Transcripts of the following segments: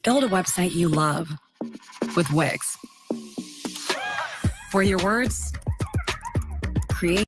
Build a website you love with Wix. For your words, create.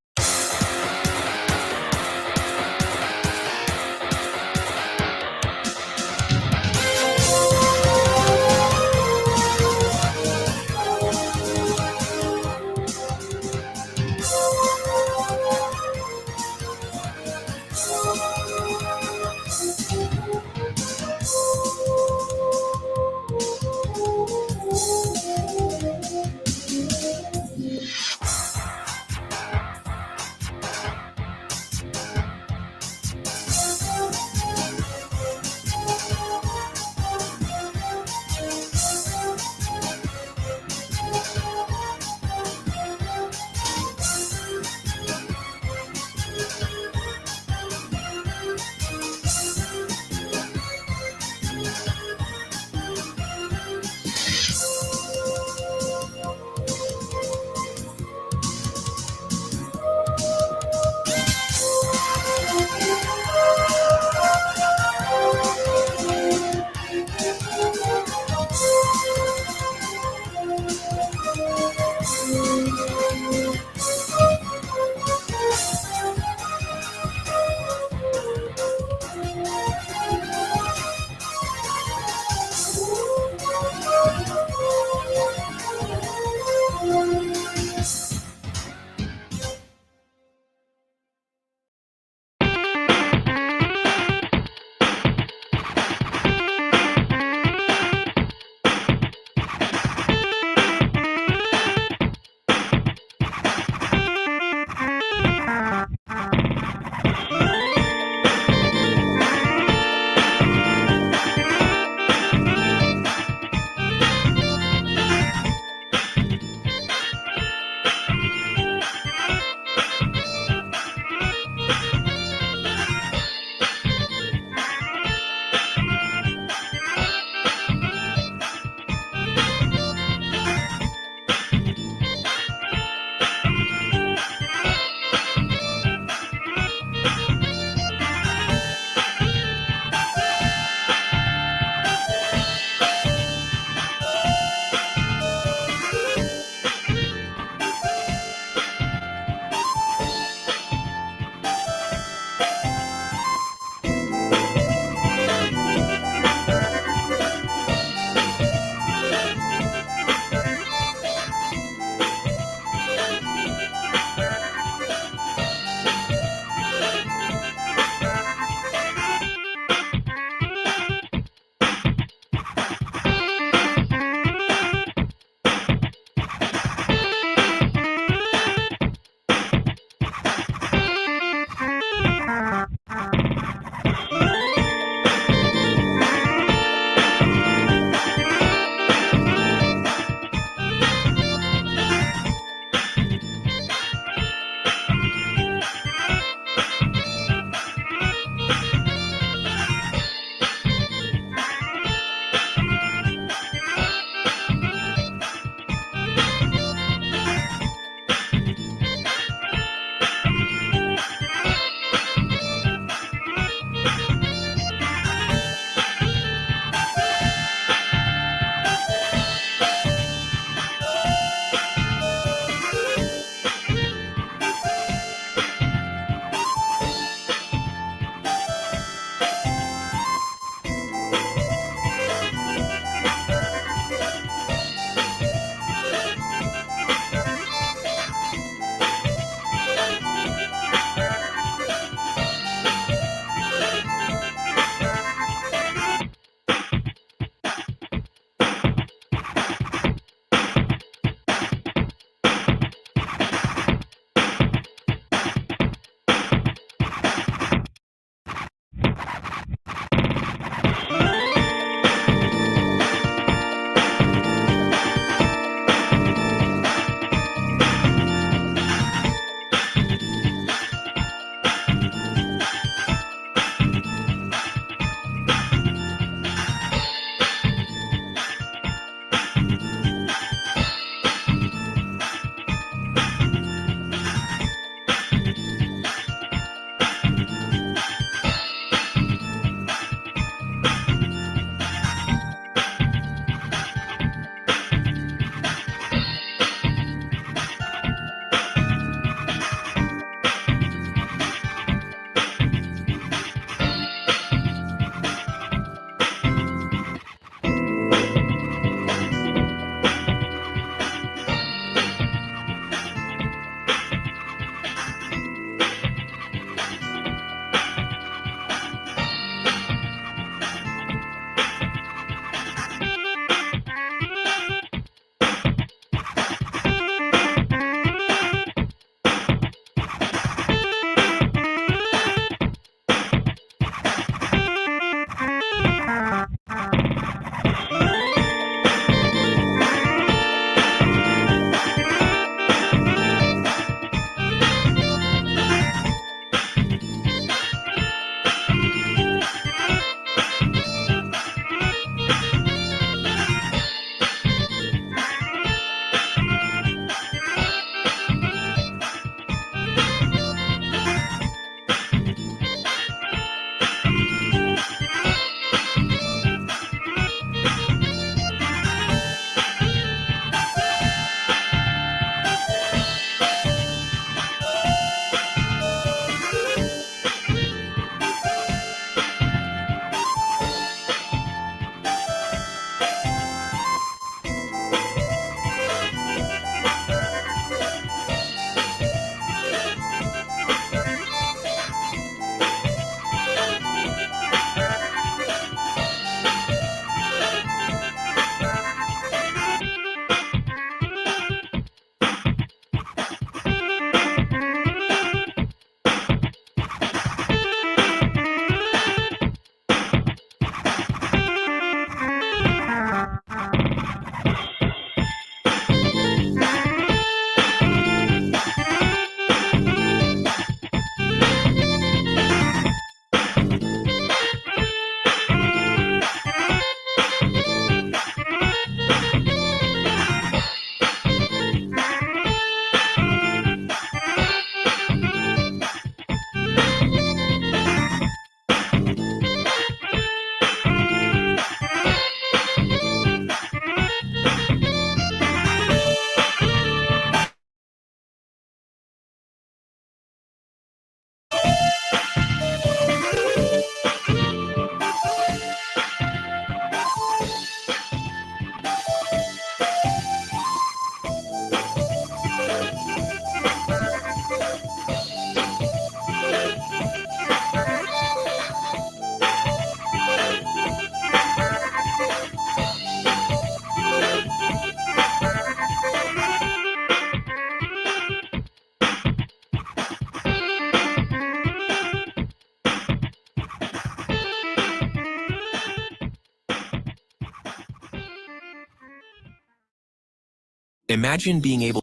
Imagine being able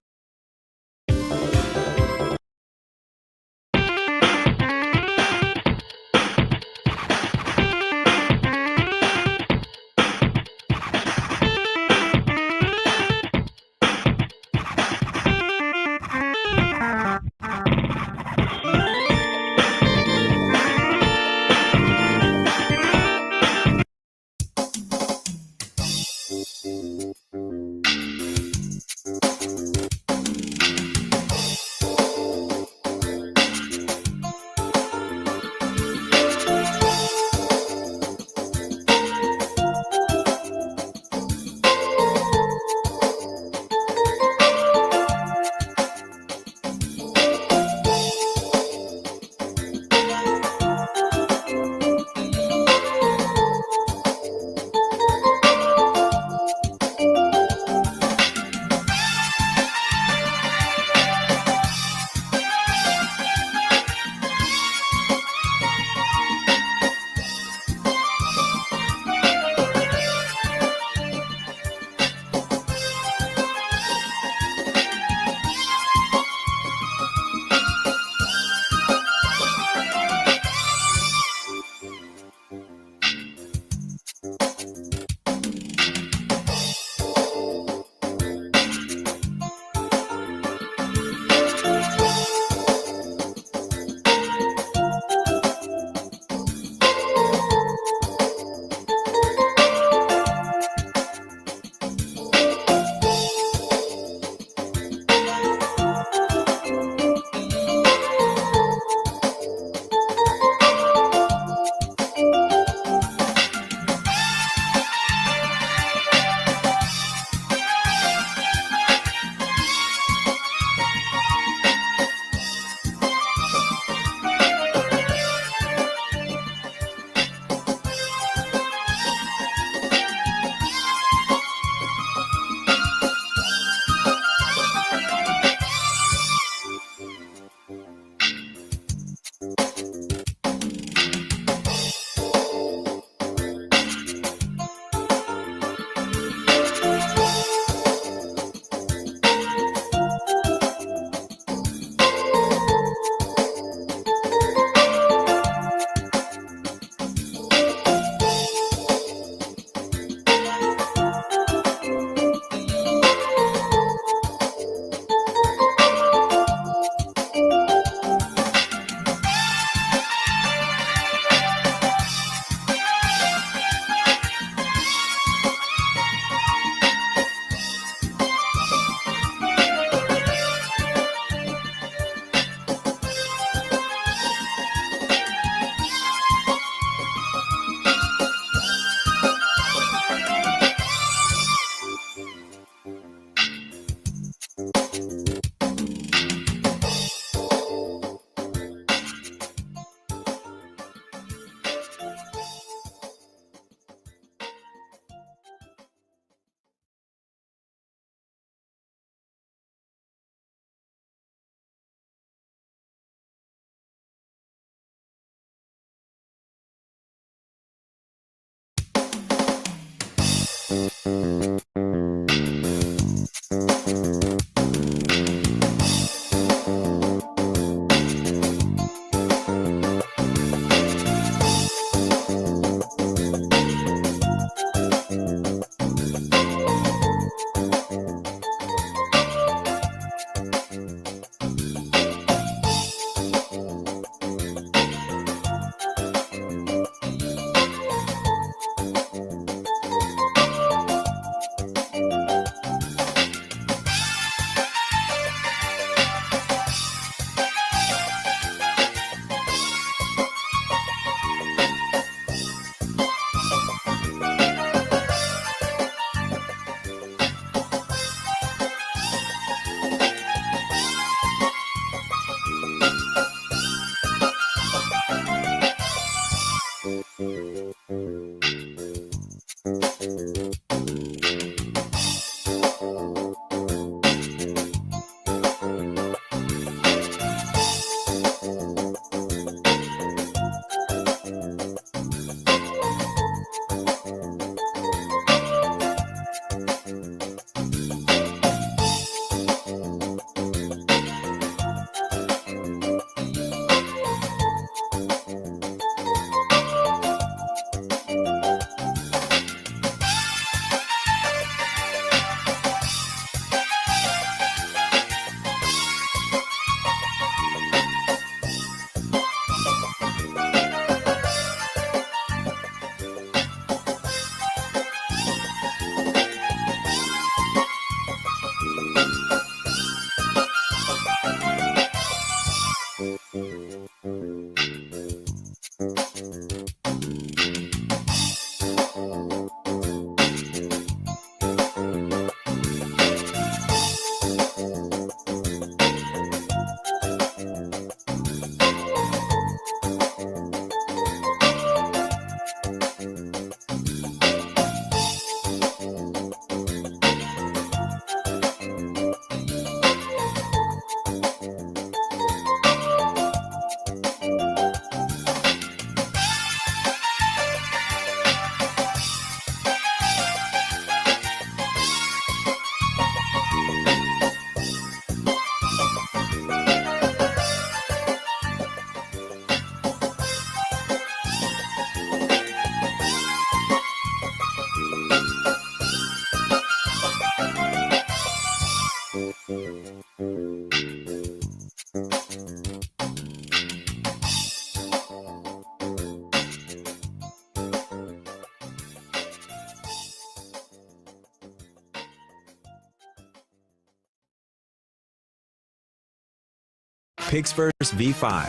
Pixverse V5,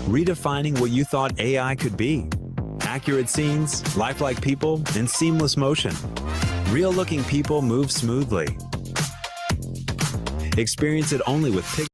redefining what you thought AI could be. Accurate scenes, lifelike people, and seamless motion. Real-looking people move smoothly. Experience it only with Pixverse.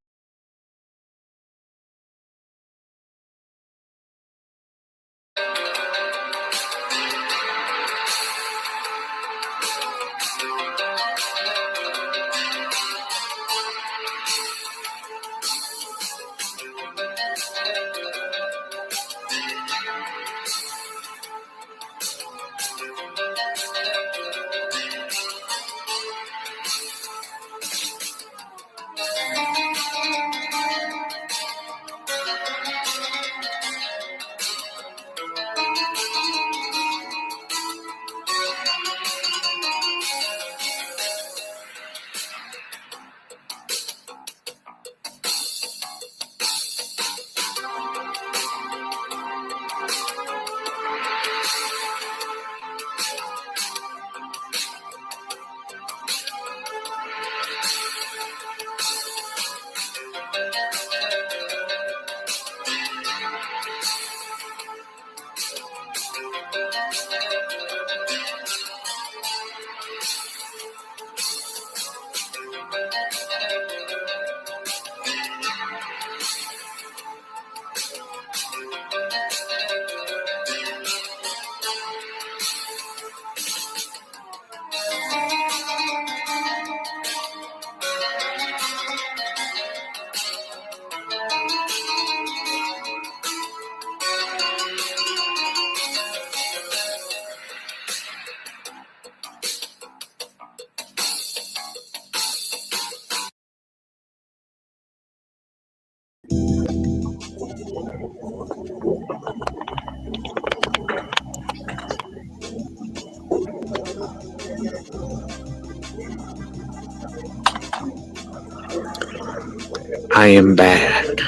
I am back.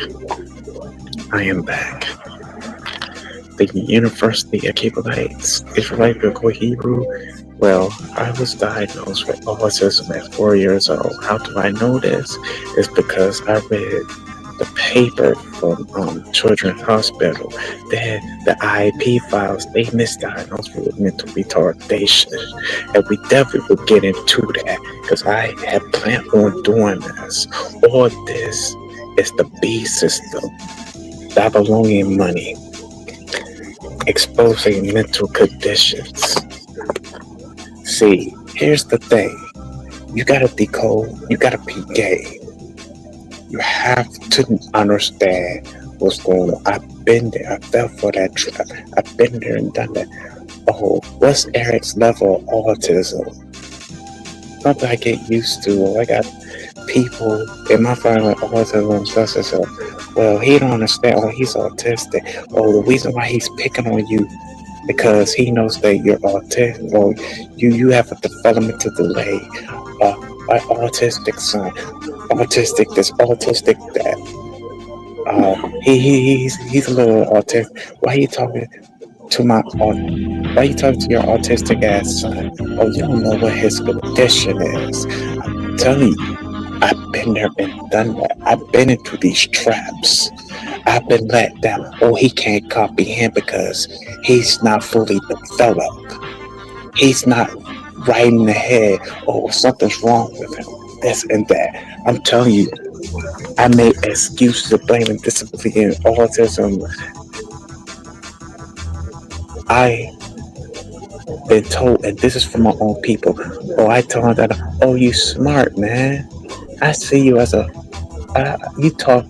I am back. The University of Cable Heights, Israelite Biblical Hebrew. Well, I was diagnosed with autism at 4 years old. How do I know this? It's because I read the paper from Children's Hospital. They had the IEP files. They misdiagnosed me with mental retardation. And we definitely will get into that because I had planned on doing this. All this is the B system, Babylonian money, exposing mental conditions. See, here's the thing. You gotta decode, you gotta be gay. You have to understand what's going on. I've been there. I fell for that trap. I've been there and done that. Oh, what's Eric's level of autism? Something I get used to. I got people in my family with autism, such and so. Well, he don't understand. Oh, he's autistic. Oh, the reason why he's picking on you because he knows that you're autistic. Or you have a developmental delay. My autistic son, autistic this, autistic that. He's a little autistic. Why are you talking to why are you talking to your autistic ass son? Oh, you don't know what his condition is. I'm telling you, I've been there and done that. I've been into these traps. I've been let down. Oh, he can't comprehend because he's not fully developed. He's not right in the head. Oh, something's wrong with him. This and that. I'm telling you, I made excuses of blaming disability and autism. I been told, and this is from my own people. Oh, I told them that. Oh, you smart, man. I see you as you talk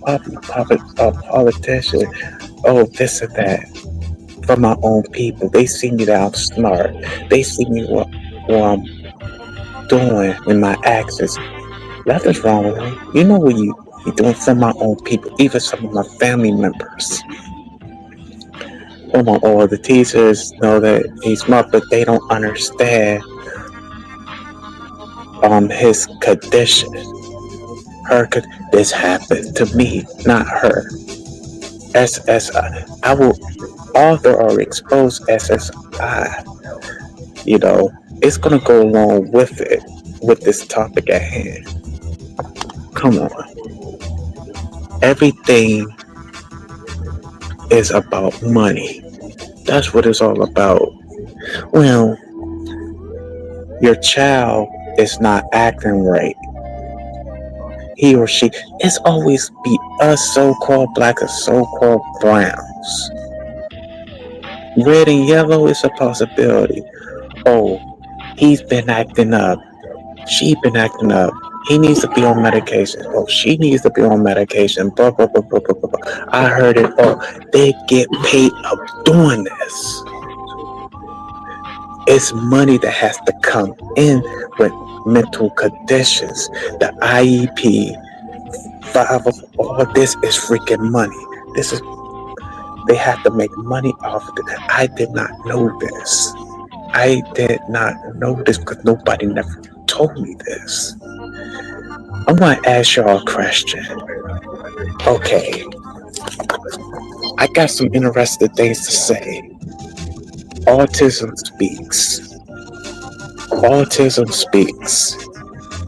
politician. Oh, this and that. From my own people, they see me that I'm smart. They see me what I'm doing in my actions. Nothing's wrong with me. You know what you're doing from my own people, even some of my family members. All the teachers know that he's smart, but they don't understand his condition. This happened to me, not her. SSI. I will author or expose SSI. It's gonna go along with it, with this topic at hand. Come on. Everything is about money. That's what it's all about. Well, your child is not acting right. He or she, it's always be us so-called black or so-called browns. Red and yellow is a possibility. Oh, he's been acting up. She been acting up. He needs to be on medication. Oh, she needs to be on medication. Blah, blah, blah, blah, blah, blah, blah. I heard it. Oh, they get paid of doing this. It's money that has to come in with mental conditions. The IEP, 5 of all this is freaking money. This is, they have to make money off of it. I did not know this. I did not know this because nobody never told me this. I want to ask y'all a question. Okay. I got some interesting things to say. Autism Speaks. Autism Speaks.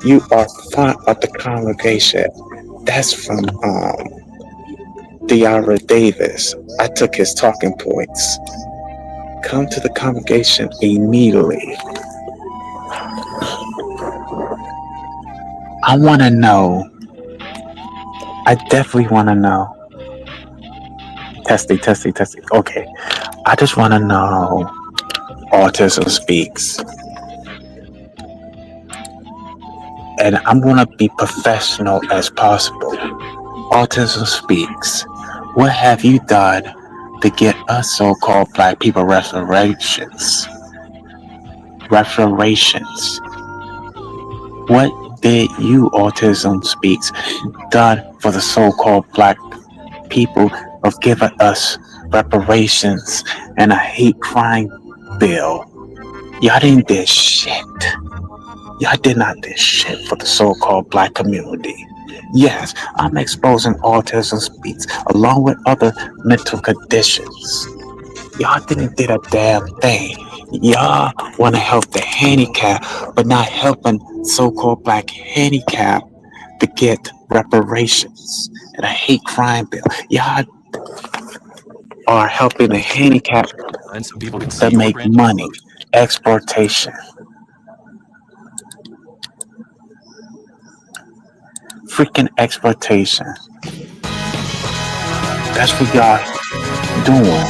You are front of the congregation. That's from Deara Davis. I took his talking points. Come to the congregation immediately. I want to know. I definitely want to know. Testing. Okay. I just want to know. Autism Speaks. And I'm going to be professional as possible. Autism Speaks. What have you done to get us so-called black people reparations? Reparations. What did you, Autism Speaks, done for the so-called black people of giving us reparations and a hate crime bill? Y'all didn't do shit. Y'all did not do shit for the so-called black community. Yes, I'm exposing Autism Speaks along with other mental conditions. Y'all didn't do a damn thing. Y'all want to help the handicapped, but not helping so-called black handicapped to get reparations and a hate crime bill. Y'all are helping the handicapped to make money. Exploitation. Freaking exploitation. That's what y'all doing.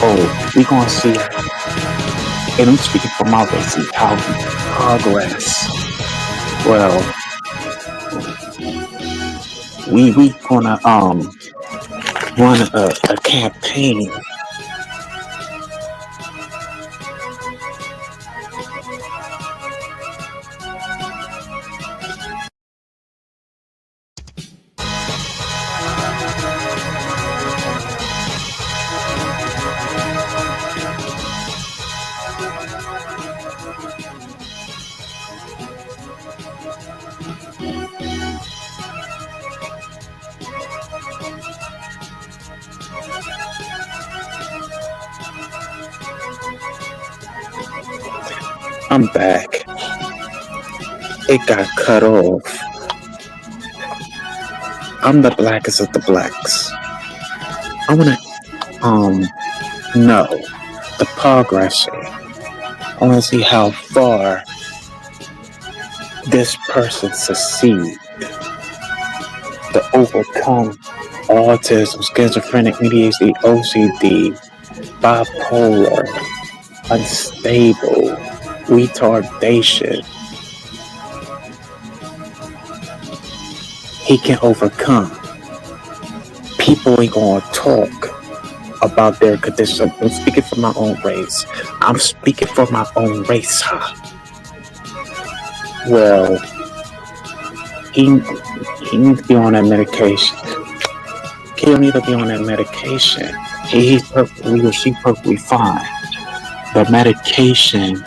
Oh, we gonna see. And I'm speaking for my race, how we progress. Well, we gonna run a campaign. I'm back. It got cut off. I'm the blackest of the blacks. I wanna know the progression. I wanna see how far this person succeed to overcome autism, schizophrenic, ADHD, OCD, bipolar, unstable, retardation. He can overcome. People ain't gonna talk about their condition. I'm speaking for my own race. I'm speaking for my own race. Well, he needs to be on that medication. He don't need to be on that medication. He's perfectly or she perfectly fine. The medication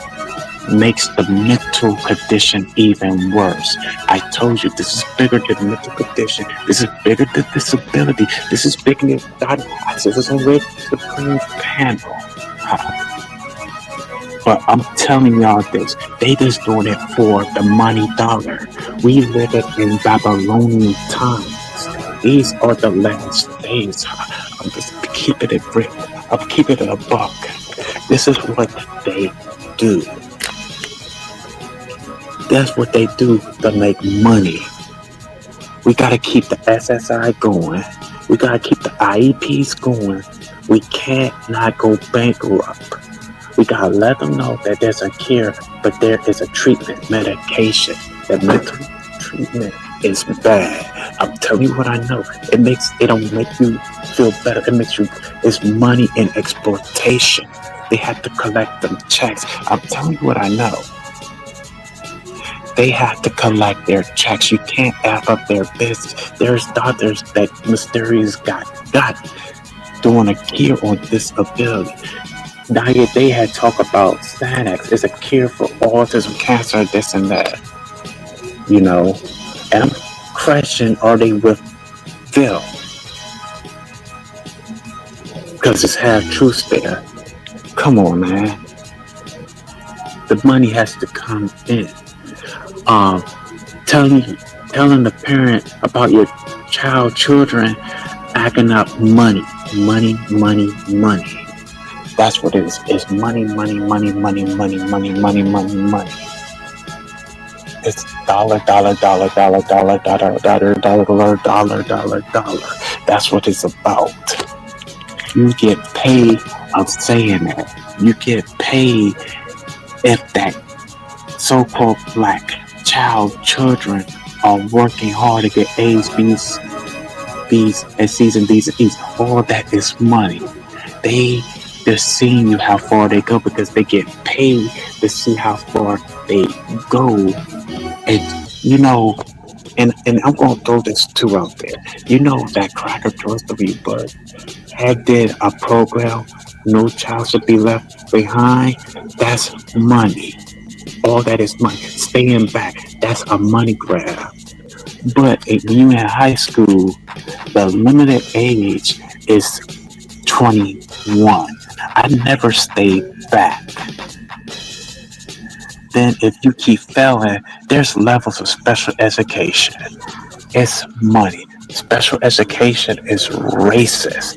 makes the mental condition even worse. I told you, this is bigger than mental condition. This is bigger than disability. This is bigger than diagnosis. This is a red supreme panel. But I'm telling y'all this, they just doing it for the money dollar. We live in Babylonian times. These are the last days. I'm just keeping it real. I'm keeping it a buck. This is what they do. That's what they do to make money. We got to keep the SSI going. We got to keep the IEPs going. We can't not go bankrupt. We got to let them know that there's a cure, but there is a treatment, medication. That mental treatment is bad. I'm telling you what I know. It don't make you feel better. It's money and exploitation. They have to collect them checks. I'm telling you what I know. They have to collect their checks. You can't F up their business. There's doctors that mysterious got doing a cure on disability. Now they had talk about Xanax is a cure for autism, cancer, this and that. And I'm questioning, are they with Phil? Because it's half truth there. Come on, man. The money has to come in. Telling the parent about your children acting up money. That's what it is. It's money. It's dollar. That's what it's about. You get paid. I'm saying that. You get paid if that so-called black children are working hard to get A's, B's, and C's and D's and E's. All that is money. They're seeing you how far they go because they get paid to see how far they go. And and I'm gonna throw this too out there. That Cracker George W. Bush had did a program, No Child Should Be Left Behind. That's money. All that is money. Staying back, that's a money grab. But if you in high school, the limited age is 21. I never stayed back. Then if you keep failing, there's levels of special education. It's money. Special education is racist.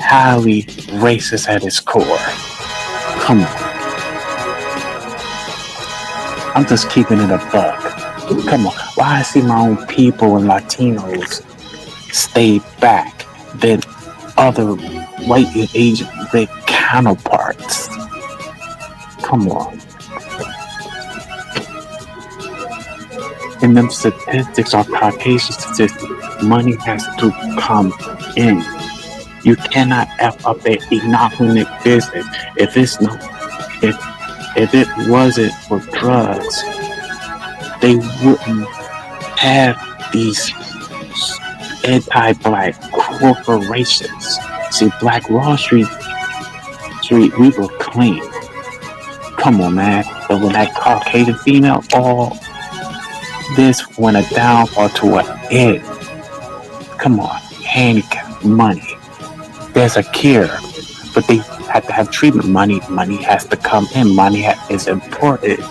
Highly racist at its core. Come on. I'm just keeping it a buck. Come on. Why I see my own people and Latinos stay back than other white and Asian red counterparts? Come on. And them statistics are Caucasian statistics. Money has to come in. You cannot F up that inoculant business. If it wasn't for drugs, they wouldn't have these anti-black corporations. See, Black Wall Street, we were clean. Come on, man. But when that Caucasian female, all this went a downfall to an end. Come on, handicap money. There's a cure, but they have to have treatment. Money has to come in. Money is important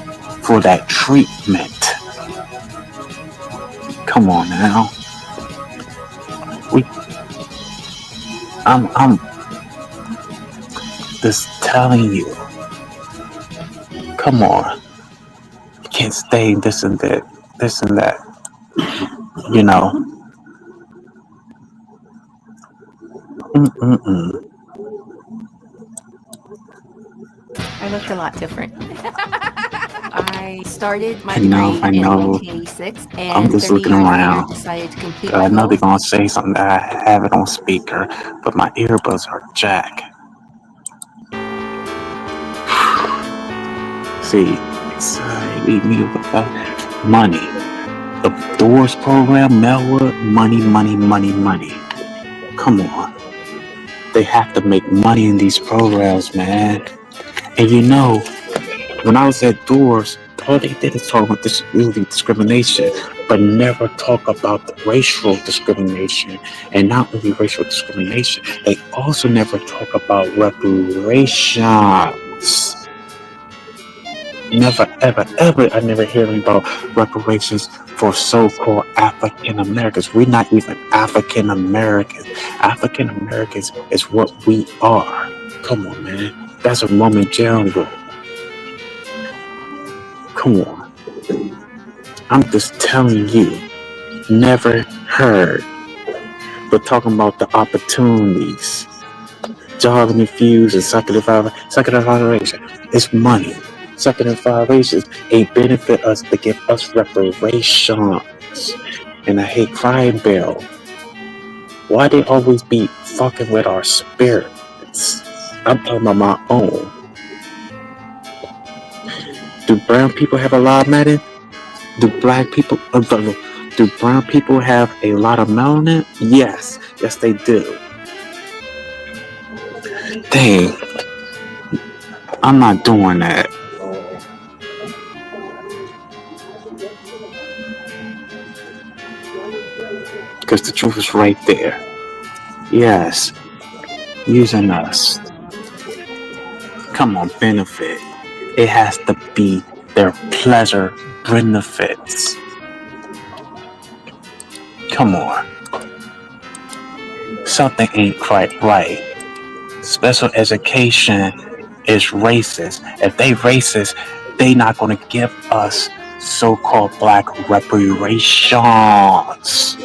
for that treatment. Come on now. I'm just telling you. Come on. You can't stay this and that. I looked a lot different. I started my I know. degree in 1986, and I'm just 30 looking years later, around. decided to complete I my know they're goals. gonna say something that I have it on speaker, but my earbuds are jack. See, leave me with that money. The Doors program, Melwood, money. Come on. They have to make money in these programs, man. And when I was at Doors, all they did is talk about disability discrimination, but never talk about the racial discrimination. And not only racial discrimination, they also never talk about reparations. Never, ever, I never hear about reparations for so-called African Americans. We're not even African Americans. African Americans is what we are. Come on, man. That's a Roman general. Come on. I'm just telling you, never heard. But talking about the opportunities, job and infuse and second evaluation. It's money. Second evaluations ain't benefit us to give us reparations. And I hate crying bill. Why they always be fucking with our spirits? I'm talking about my own. Do brown people have a lot of melanin? Do black people, do brown people have a lot of melanin? Yes, they do. Dang, I'm not doing that. Because the truth is right there. Yes, using us. Come on, benefit. It has to be their pleasure benefits. Come on. Something ain't quite right. Special education is racist. If they racist, they not gonna give us so-called black reparations.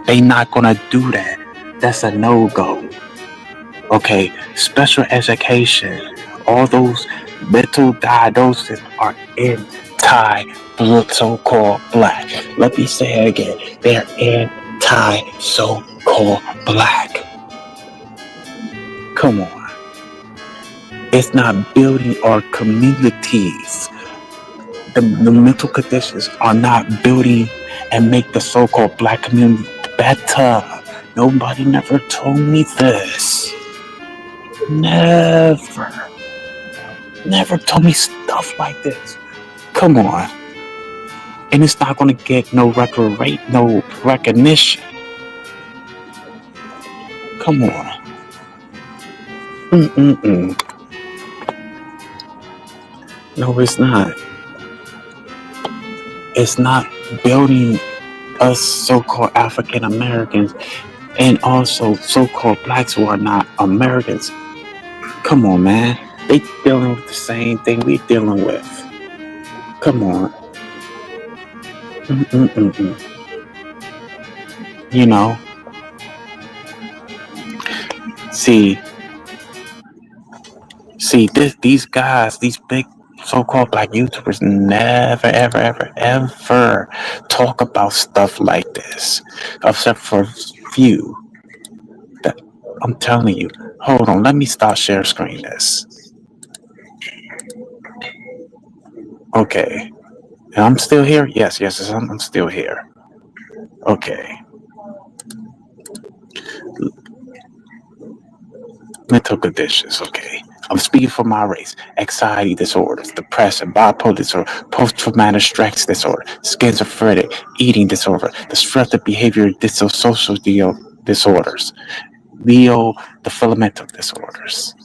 They not gonna do that. That's a no-go. Okay, special education, all those mental diagnoses are anti-so-called black. Let me say it again. They're anti-so-called black. Come on. It's not building our communities. The mental conditions are not building and make the so-called black community better. Nobody never told me this. Never told me stuff like this. Come on. And it's not gonna get no recognition. Come on. No, it's not. It's not building us so-called African Americans and also so-called blacks who are not Americans. Come on, man. They dealing with the same thing we dealing with. Come on. You know. See, these guys, these big so-called black YouTubers never, ever talk about stuff like this, except for a few. I'm telling you. Hold on, let me stop share screen this. Okay. And I'm still here? Yes, I'm still here. Okay. Mental conditions, okay. I'm speaking for my race. Anxiety disorders, depression, bipolar disorder, post-traumatic stress disorder, schizophrenic, eating disorder, disruptive behavior dissocial disorders, developmental disorders.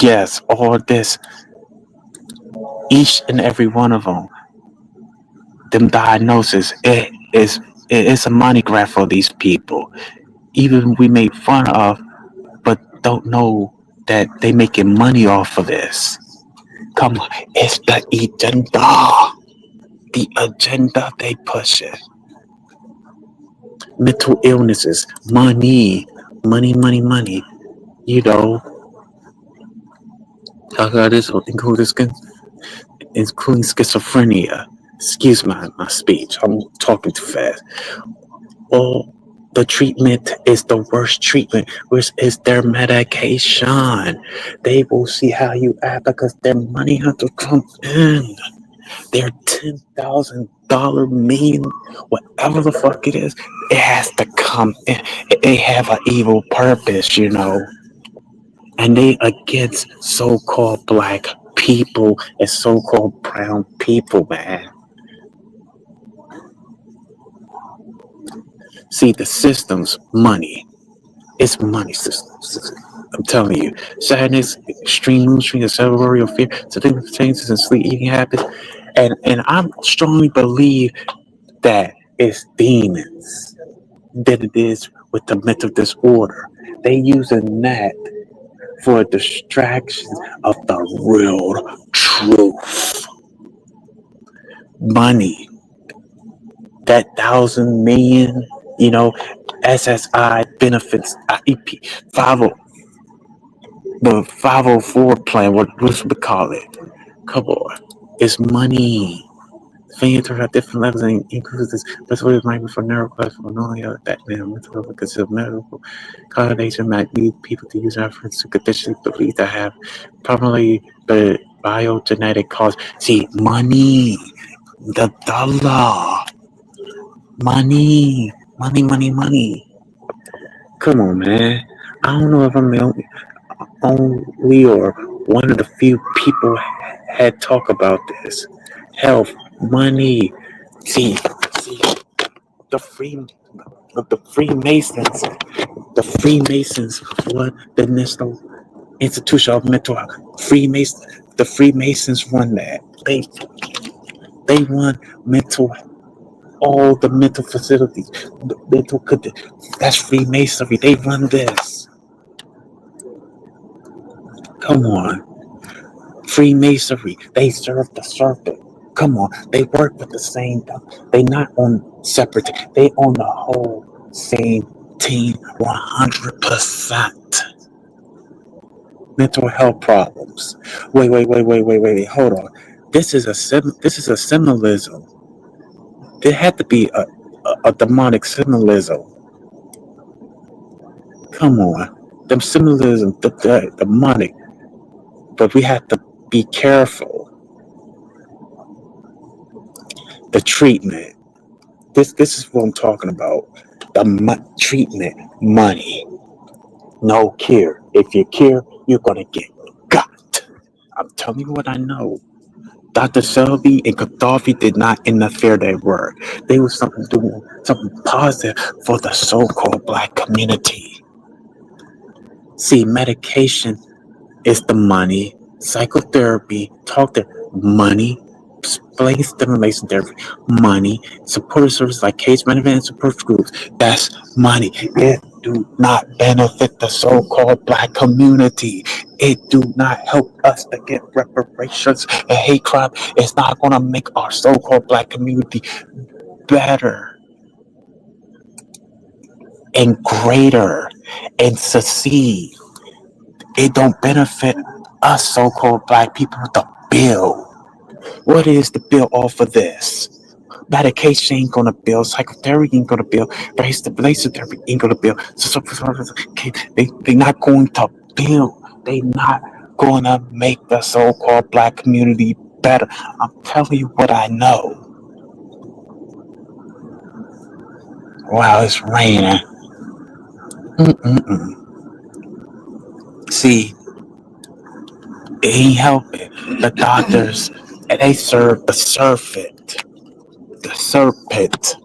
Yes, all this, each and every one of them diagnoses, it's a money grab for these people. Even we make fun of, but don't know that they making money off of this. Come on, it's the agenda they push it. Mental illnesses, money. You know, this including schizophrenia. Excuse my speech. I'm talking too fast. Well, the treatment is the worst treatment, which is their medication. They will see how you act because their money has to come in. Their $10,000 million, whatever the fuck it is, it has to come in. They have an evil purpose, you know. And they against so-called black people and so-called brown people, man. See, the system's money. It's money systems. I'm telling you, sadness, extreme mood swings, cerebral fear, significant changes in sleep eating habits, and I strongly believe that it's demons than it is with the mental disorder. They using that for a distraction of the real truth. Money, that 1,000 million, SSI benefits, IEP, 50, the 504 plan, what we call it. Come on, it's money. Fans are at different levels and increases this way might be for neuroclassical knowledge that mental health considered medical coordination might lead people to use reference to conditions believed to have probably the biogenetic cause. See, money, the dollar, money. Come on, man. I don't know if I'm the only or one of the few people had talk about this. Health, money. See, the free, the Freemasons, won the National Institution of Mental Health. The Freemasons won that. They won all the mental facilities, that's Freemasonry. They run this. Come on. Freemasonry. They serve the serpent. Come on. They work with the same. They not on separate. They on the whole same team 100%. Mental health problems. Wait. Hold on. This is a symbolism. There had to be a demonic symbolism. Come on. Them symbolism, the demonic. But we have to be careful. The treatment. This is what I'm talking about. The treatment, money, no cure. If you cure, you're gonna get got. I'm telling you what I know. Dr. Selby and Gaddafi did not interfere their work. They was doing something positive for the so-called black community. See, medication is the money. Psychotherapy, talk to money. Brain stimulation therapy, money. Supportive services like case management and support groups, that's money. It do not benefit the so-called black community. It do not help us to get reparations and hate crime. It's not going to make our so-called black community better and greater and succeed. It don't benefit us so-called black people with the bill. What is the bill off of this? Medication ain't gonna build, psychotherapy ain't gonna build, brain stimulation therapy ain't gonna build. They not going to build. They not gonna make the so-called black community better. I'm telling you what I know. Wow, it's raining. See, it ain't helping. The doctors, and they serve the serpent. The serpent.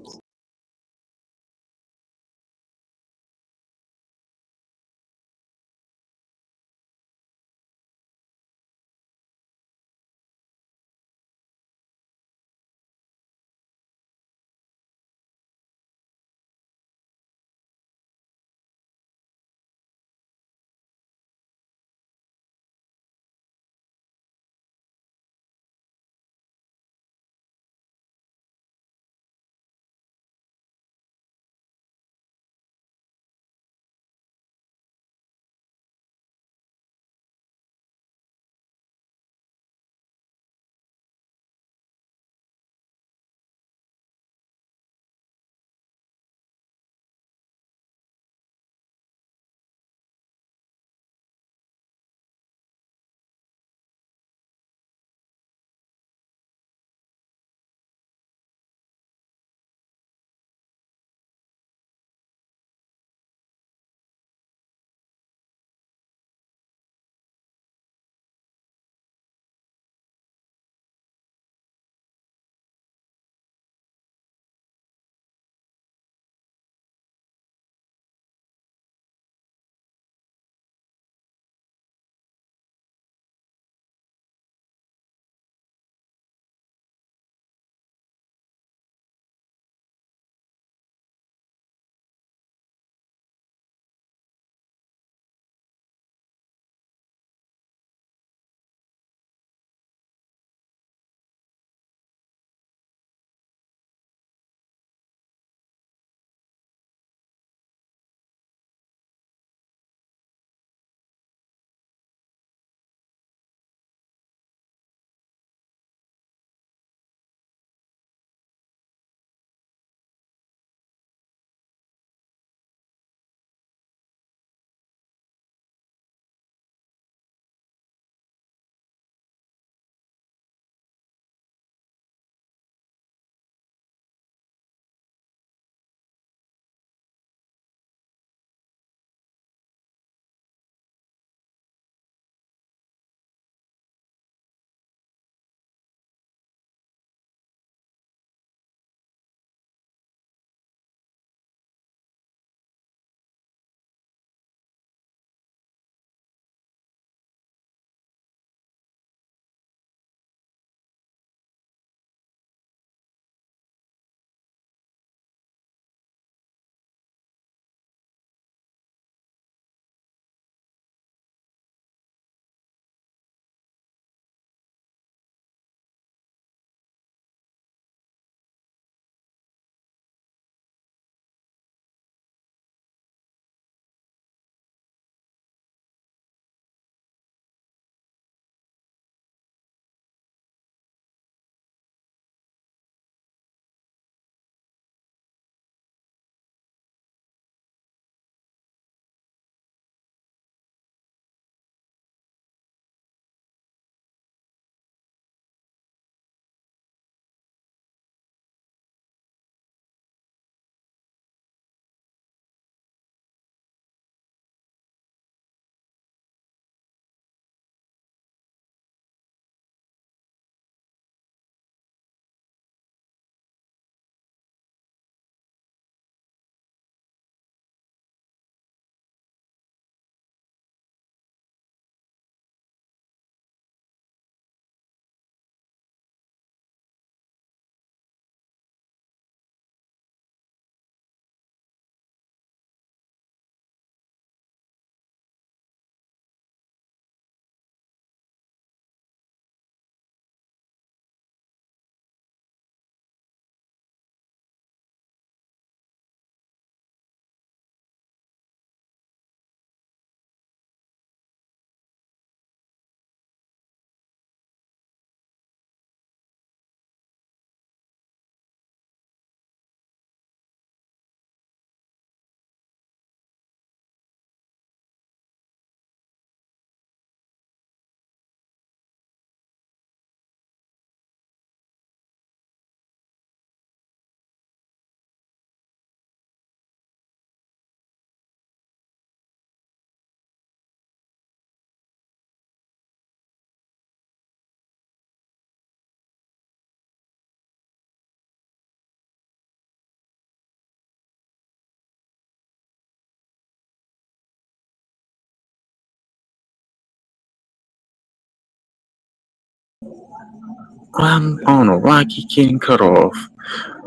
I'm on a rocky getting cut off.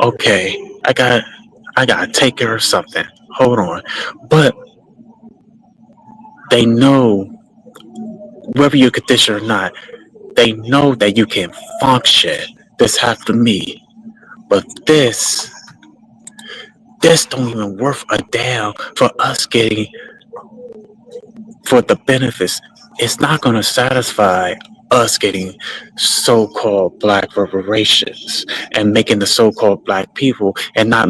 Okay, I gotta take care of something. Hold on. But they know, whether you're conditioned or not, they know that you can function. This happened to me. But this don't even worth a damn for us getting, for the benefits. It's not gonna satisfy us getting so-called black reparations and making the so-called black people and not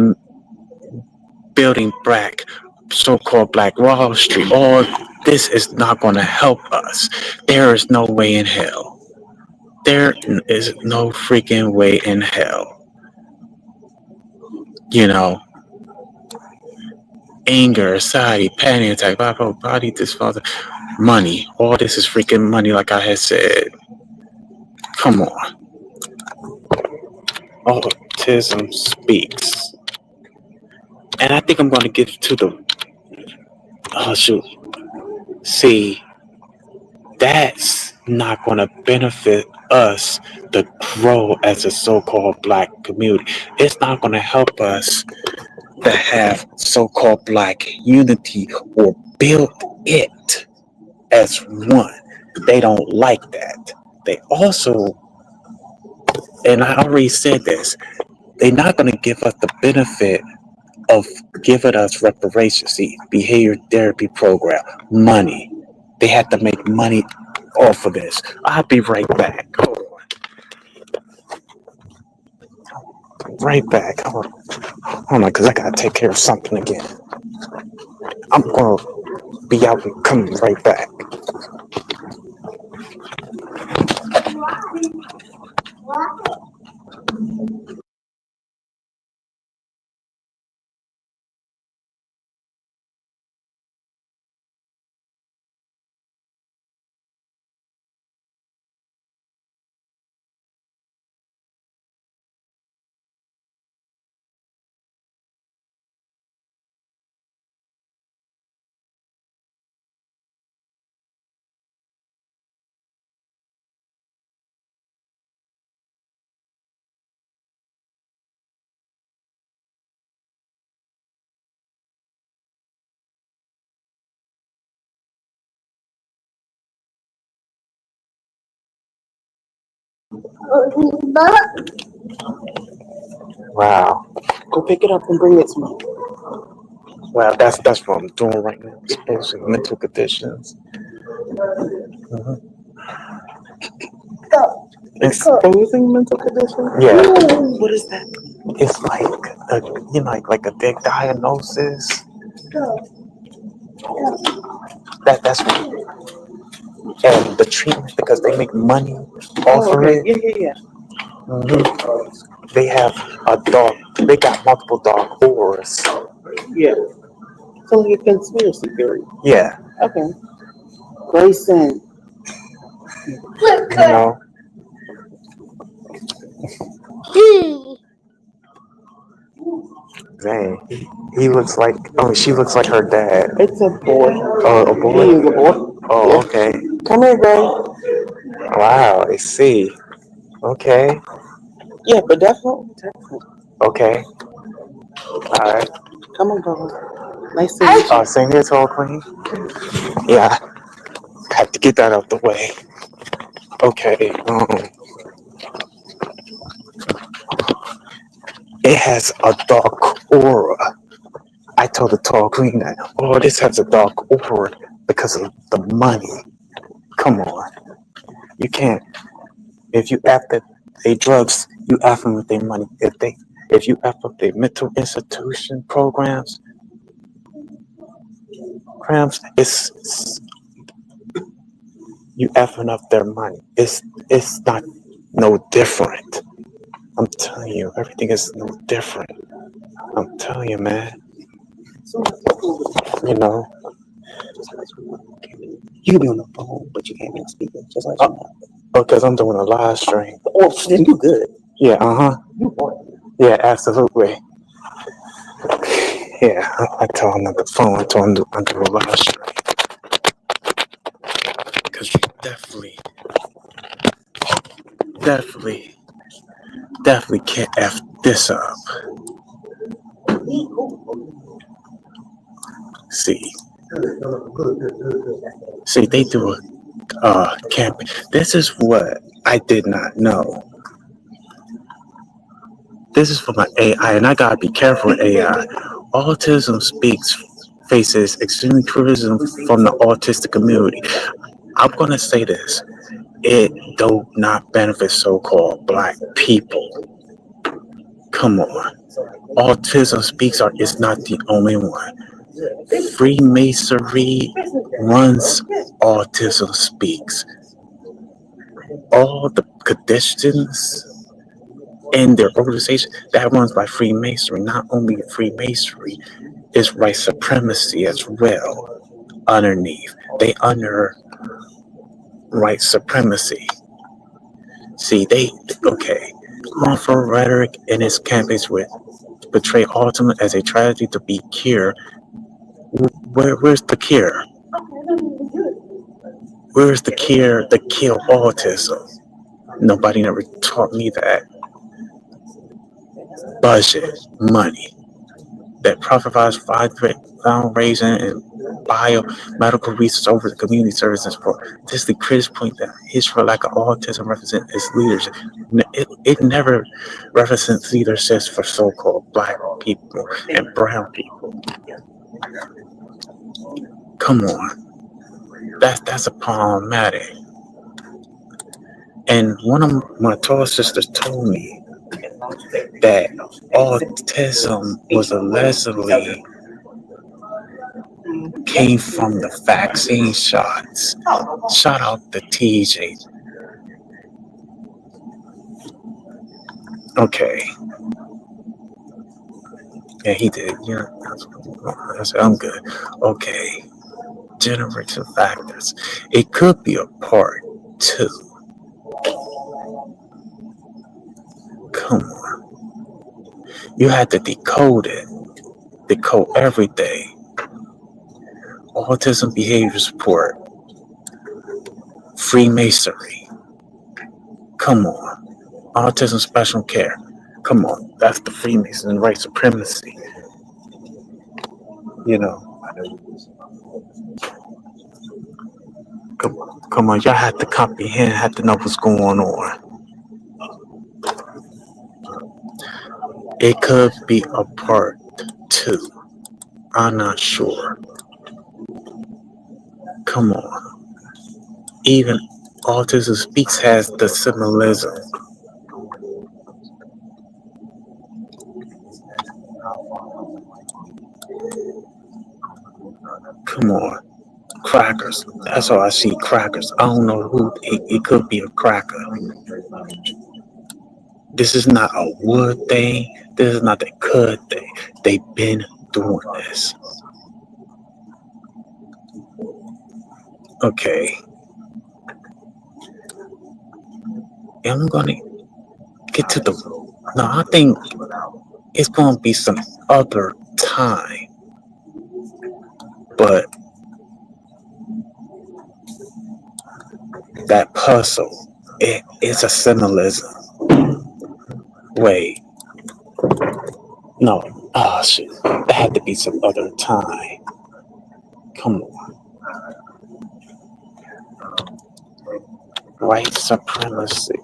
building black, so-called Black Wall Street. All this is not going to help us. There is no way in hell. There is no freaking way in hell. You know, anger, anxiety, panic attack, bipolar, body dysfunction, money. All this is freaking money, like I had said. Come on. Autism speaks. And I think I'm going to get to the. Oh, shoot. See, that's not going to benefit us to grow as a so-called black community. It's not going to help us to have so-called black unity or build it as one. They don't like that. They also, and I already said this, they're not going to give us the benefit of giving us reparations, see, behavior therapy program, money. They have to make money off of this. I'll be right back. Hold on. Right back. Hold on, because I gotta take care of something again. I'm gonna be out and come right back. Wow. Go pick it up and bring it to me. Wow, that's what I'm doing right now. Exposing mental conditions. Exposing mental condition? Yeah. What is that? It's like a big diagnosis. That's and the treatment, because they make money off of it. Yeah. They have they got multiple dark horrors. Yeah. So like a conspiracy theory. Yeah. Okay. Grayson. You know. Dang. He looks like, she looks like her dad. It's a boy. Oh, a boy? He's a boy. Oh, Yeah. okay. Come here, Gray. Wow, I see. Okay. Yeah, but definitely. Okay. Alright. Come on, brother. Nice to meet you. Same here, Tall Queen. Yeah. Have to get that out the way. Okay. It has a dark aura. I told the Tall Queen that, this has a dark aura because of the money. Come on. You can't. If you after they drugs, you after them with their money. If you after their mental institution programs, it's you effing up their money. It's not no different. I'm telling you, everything is no different. I'm telling you, man. You know. You can be on the phone, but you can't be on speaker. Just like you know. Because I'm doing a live stream. Oh, then you good. Yeah, You boy. Yeah, absolutely. Yeah, I told him on the phone. I told him I'm doing a live stream. Because you definitely definitely can't F this up. See, they do a campaign. This is what I did not know. This is for my AI, and I gotta be careful with AI. Autism faces extreme criticism from the autistic community. I'm gonna say this: it do not benefit so-called Black people. Come on, Autism Speaks is not the only one. Freemasonry runs Autism Speaks. All the conditions in their organization that runs by Freemasonry. Not only Freemasonry, is white supremacy as well. Underneath, they under white supremacy. See, harmful rhetoric in its campaigns with portray autism as a tragedy to be cured. Where's the cure? Where's the cure to kill autism? Nobody never taught me that. Budget money that provides fundraising and biomedical research over the community services for. This is the critics point that history lack of autism represents its leadership. It never represents leadership for so-called Black people and brown people. Come on, that's a problematic. And one of my tall sisters told me that autism was allegedly came from the vaccine shots. Shout out to TJ. Okay. Yeah, he did. Yeah, I said, I'm good. Okay. Generation factors. It could be a part too. Come on. You had to decode everything. Autism behavior support. Freemasonry. Come on. Autism special care. Come on. That's the Freemason and white supremacy. You know. Come on. Y'all have to comprehend, have to know what's going on. It could be a part two. I'm not sure. Come on. Even Autism Speaks has the symbolism. Come on. Crackers. That's all I see. Crackers. I don't know who. It could be a cracker. This is not a would thing. This is not a could thing. They've been doing this. Okay. And I'm gonna get to the. No, I think it's gonna be some other time. But that puzzle, it's a symbolism. Wait. No. Oh, shit. That had to be some other time. Come on. White supremacy.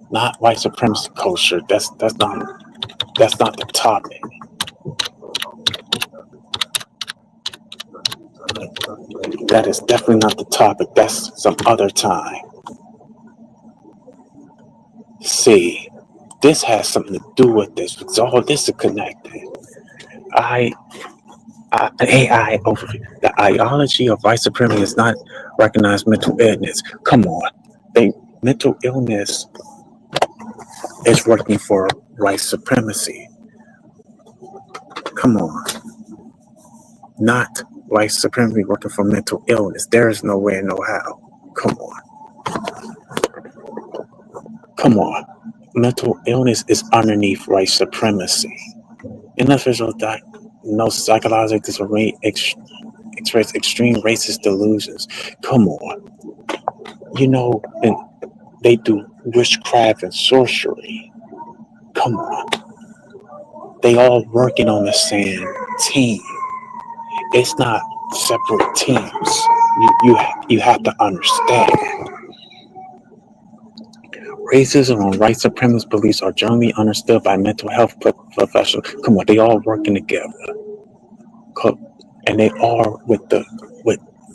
Not white supremacy culture. That's not the topic. That is definitely not the topic. That's some other time. See, this has something to do with this because all this is connected. AI overview. The ideology of white supremacy is not recognized mental illness. Come on. Mental illness is working for white supremacy. Come on. Not white supremacy working for mental illness. There is no way and no how. Come on. Come on. Mental illness is underneath white supremacy. Individuals diagnosed psychological disorder express extreme racist delusions. Come on. And they do witchcraft and sorcery. Come on. They all working on the same team. It's not separate teams. You have to understand. Racism and white supremacist beliefs are generally understood by mental health professionals. Come on, they all working together. And they are with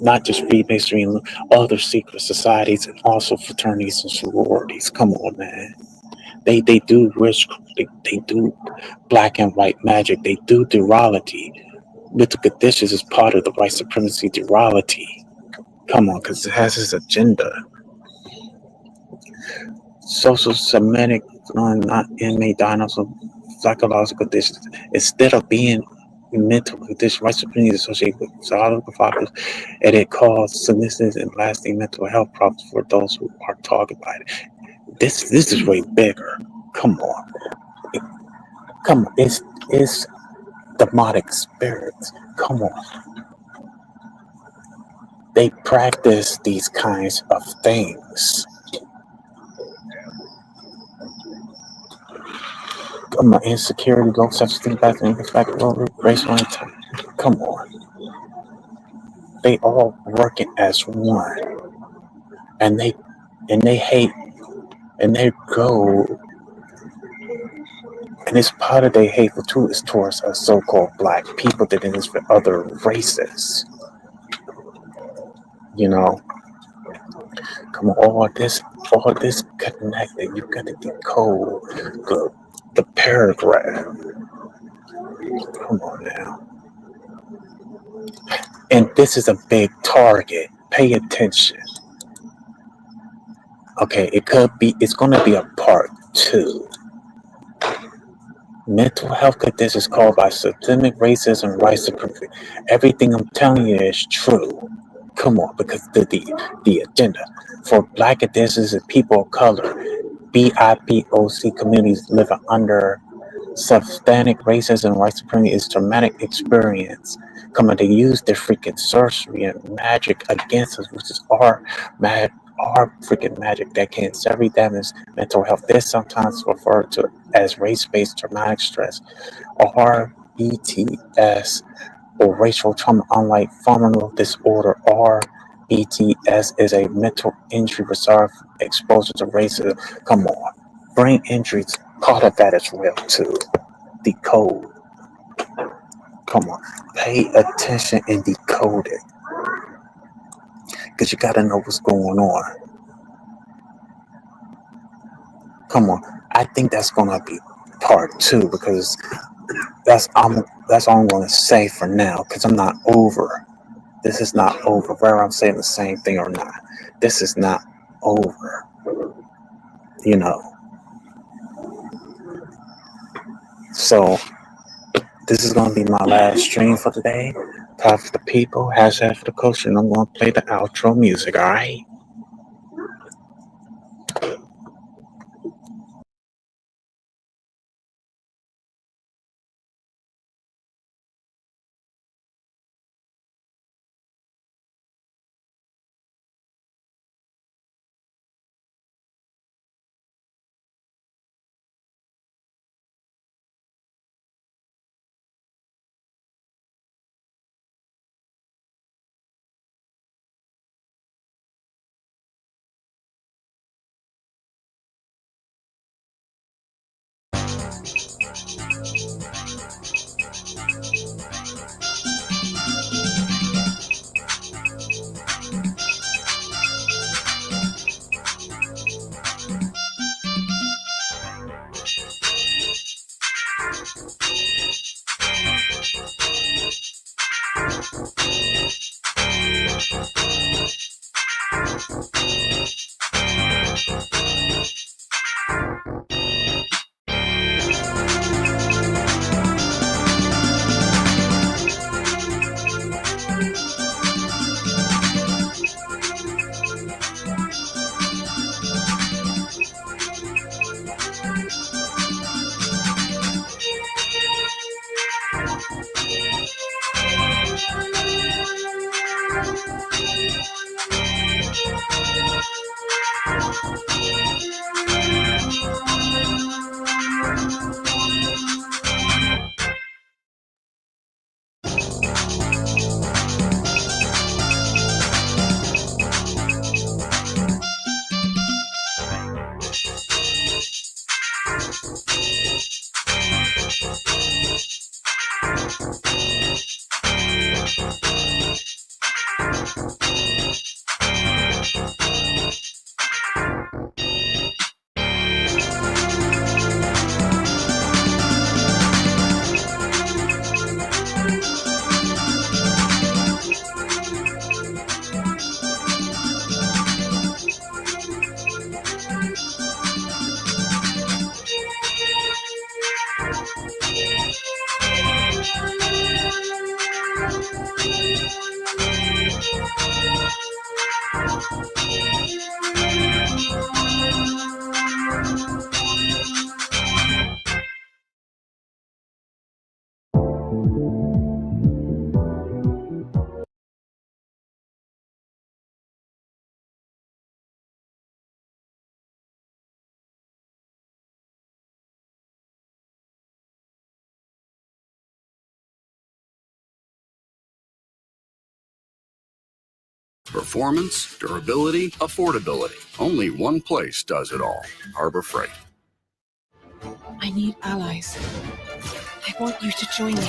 not just Freemasonry and other secret societies and also fraternities and sororities. Come on, man. They do risk. They do black and white magic. They do duality. Mythical dishes is part of the white supremacy duality. Come on, because it has its agenda. Social Semitic, not inmate diagnosis, psychological conditions. Instead of being mental condition, white supremacy is associated with psychological factors, and it causes significant and lasting mental health problems for those who are targeted by it. This is way bigger. Come on. It's demonic spirits. Come on. They practice these kinds of things. Come on, insecurity, low self-esteem, racial intent. Come on. They all working as one. And they hate, and they go, and it's part of their hateful too is towards us so-called black people than it is for other races. Come on, all this connected. You gotta decode the paragraph. Come on now. And this is a big target. Pay attention. Okay, it's gonna be a part 2. Mental health conditions caused by systemic racism and white supremacy. Everything I'm telling you is true. Come on, because the agenda for black indigenous and people of color, BIPOC communities living under systemic racism and white supremacy is traumatic experience. Come on, they use their freaking sorcery and magic against us, which is our freaking magic that can severely damage mental health. This sometimes referred to as race-based traumatic stress, or RBTS, or racial trauma. Unlike familial disorder, RBTS is a mental injury reserved exposure to racism. Come on, brain injuries, part of that is real too. Decode. Come on, pay attention and decode it. Because you got to know what's going on. Come on. I think that's going to be part 2 because that's all I'm going to say for now because I'm not over. This is not over. Whether I'm saying the same thing or not. This is not over. So this is going to be my last stream for today. Talk for the people, hashtag for the culture, and I'm going to play the outro music, all right? Performance, durability, affordability. Only one place does it all. Harbor Freight. I need allies. I want you to join me.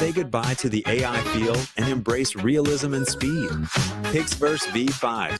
Say goodbye to the AI feel and embrace realism and speed. Pixverse V5.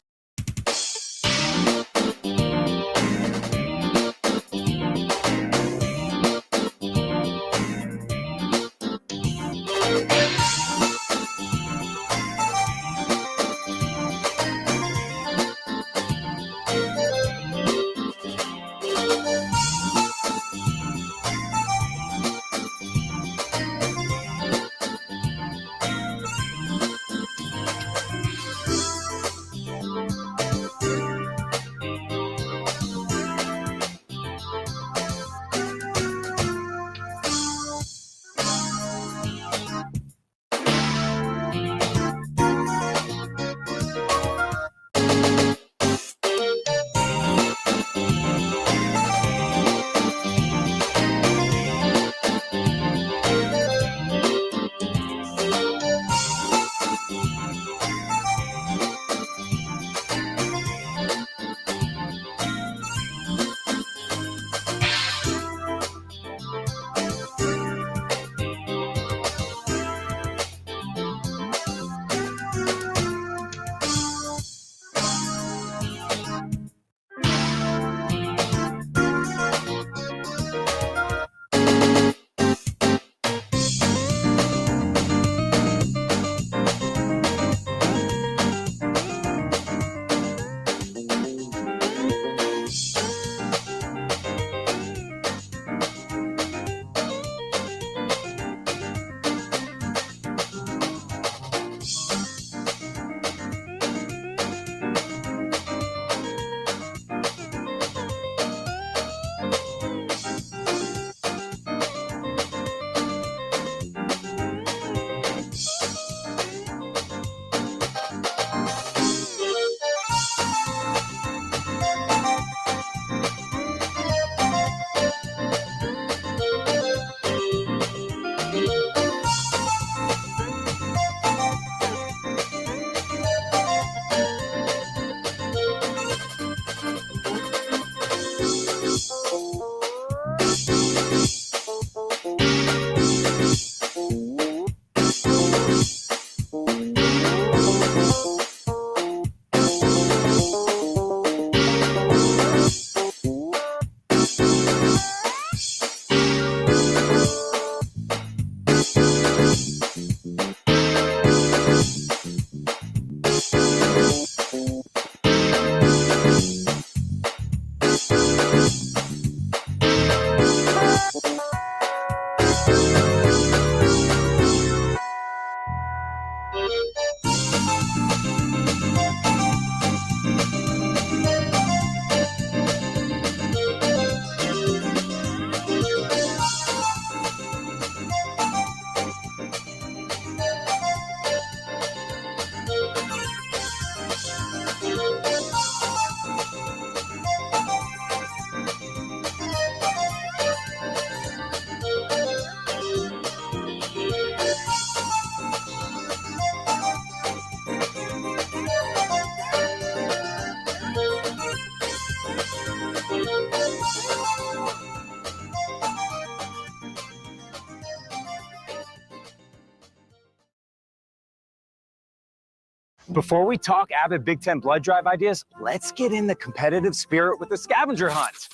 Before we talk Abbott Big Ten blood drive ideas, let's get in the competitive spirit with the scavenger hunt.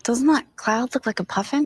Doesn't that cloud look like a puffin?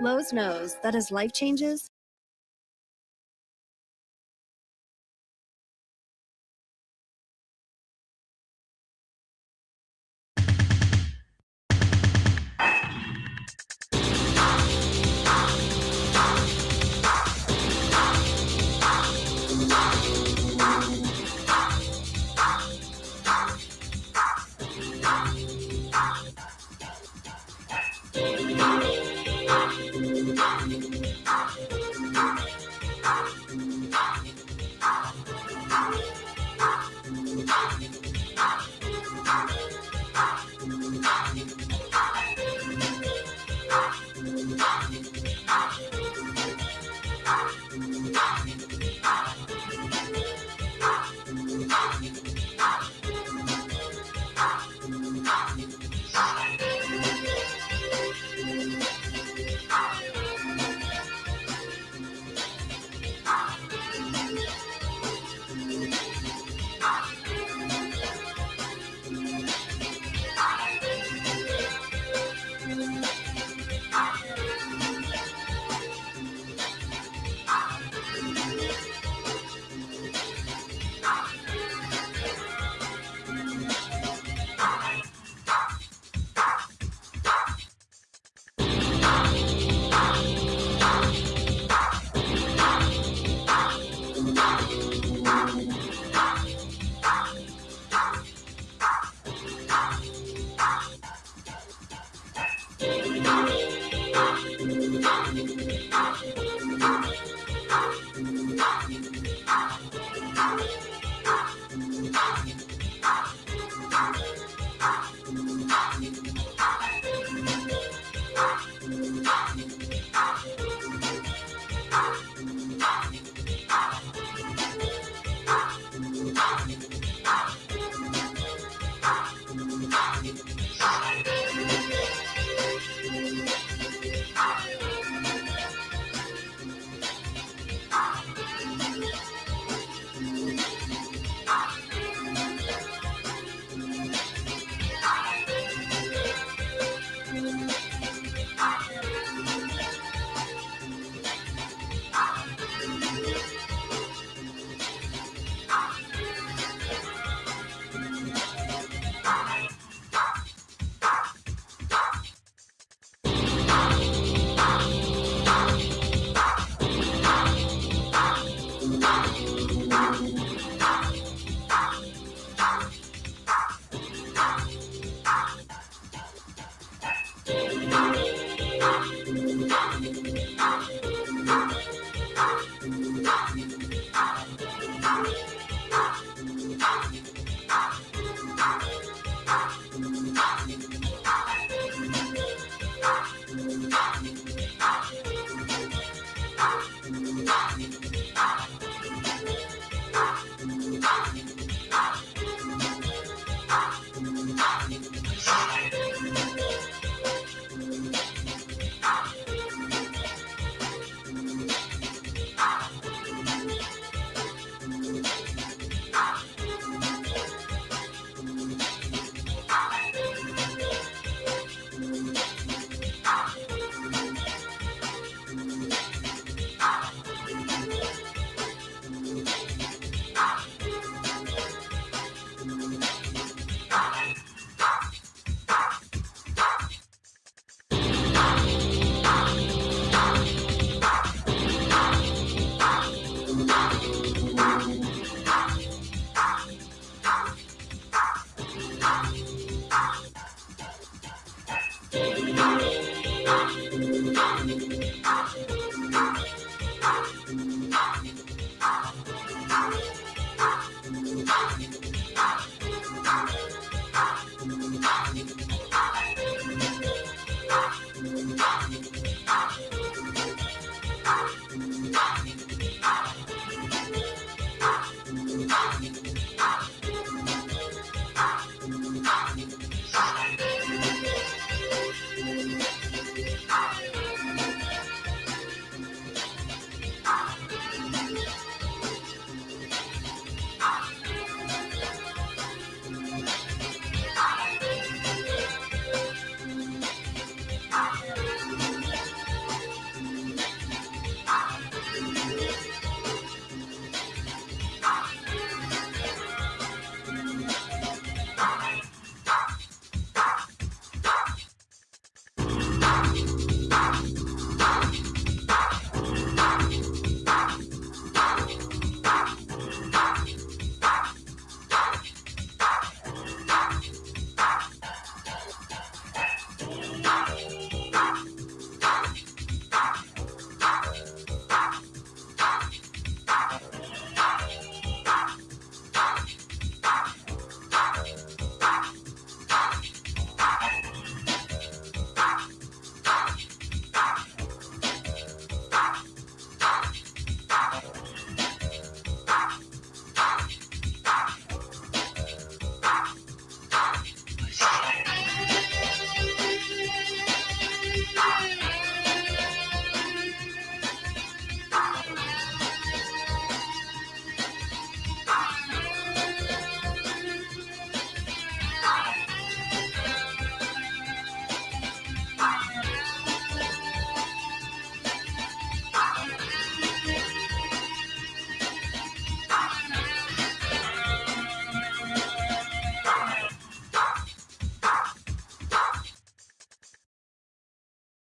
Lowe's knows that as life changes,